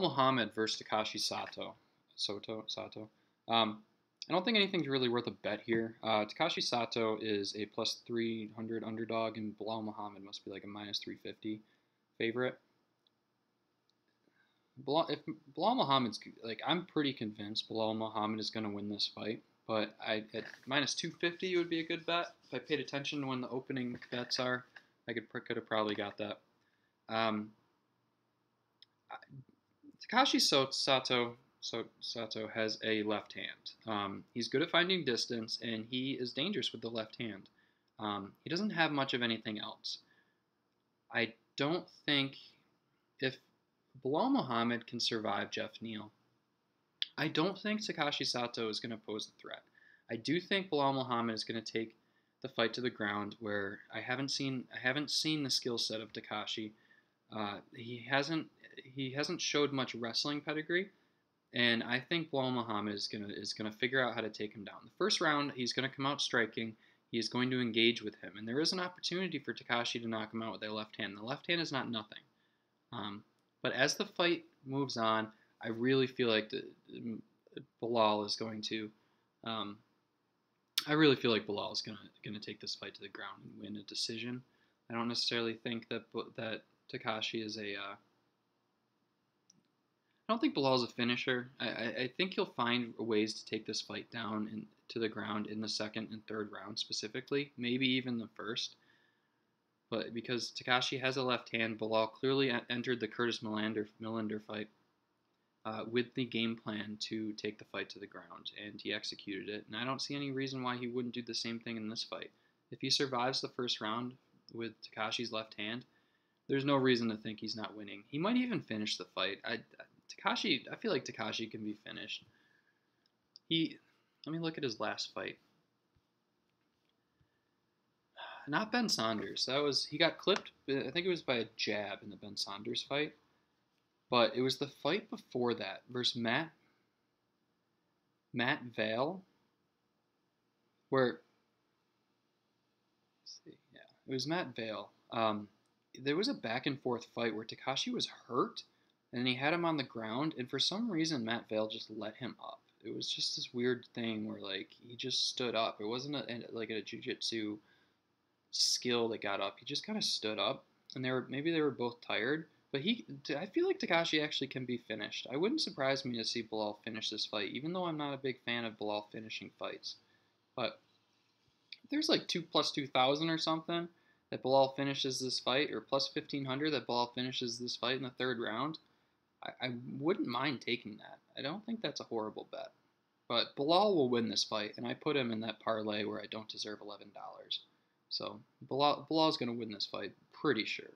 Muhammad versus Takashi Sato. Sato. I don't think anything's really worth a bet here. Takashi Sato is a plus 300 underdog, and Belal Muhammad must be like a minus 350 favorite. If Belal Muhammad's like, I'm pretty convinced Belal Muhammad is going to win this fight. But at minus 250 would be a good bet. If I paid attention to when the opening bets are, I could have probably got that. Um, Takashi Sato has a left hand. He's good at finding distance, and he is dangerous with the left hand. He doesn't have much of anything else. I don't think if Belal Muhammad can survive Jeff Neal, I don't think Takashi Sato is going to pose a threat. I do think Belal Muhammad is going to take the fight to the ground, where I haven't seen the skill set of Takashi. He hasn't showed much wrestling pedigree, and I think Belal Muhammad is gonna figure out how to take him down. The first round, he's gonna come out striking. He is going to engage with him, and there is an opportunity for Takashi to knock him out with a left hand. The left hand is not nothing. But as the fight moves on, I really feel like Belal is going to. I really feel like Belal is gonna take this fight to the ground and win a decision. I don't necessarily think that Takashi is a. I don't think Belal's a finisher. I think he'll find ways to take this fight down to the ground in the second and third round specifically, maybe even the first. But because Takashi has a left hand, Belal clearly entered the Curtis Millender fight with the game plan to take the fight to the ground, and he executed it. And I don't see any reason why he wouldn't do the same thing in this fight. If he survives the first round with Takashi's left hand, there's no reason to think he's not winning. He might even finish the fight. I feel like Takashi can be finished. Let me look at his last fight. Not Ben Saunders. He got clipped. I think it was by a jab in the Ben Saunders fight. But it was the fight before that versus Matt Vale, where it was Matt Vale. There was a back and forth fight where Takashi was hurt, and he had him on the ground, and for some reason Matt Vale just let him up. It was just this weird thing where like he just stood up. It wasn't like a jiu-jitsu skill that got up. He just kind of stood up, and maybe they were both tired. But I feel like Takashi actually can be finished. I wouldn't surprise me to see Belal finish this fight, even though I'm not a big fan of Belal finishing fights. But there's like 2 plus 2,000 or something that Belal finishes this fight, or plus 1,500 that Belal finishes this fight in the third round. I wouldn't mind taking that. I don't think that's a horrible bet. But Belal will win this fight, and I put him in that parlay where I don't deserve $11. So Belal's going to win this fight, pretty sure.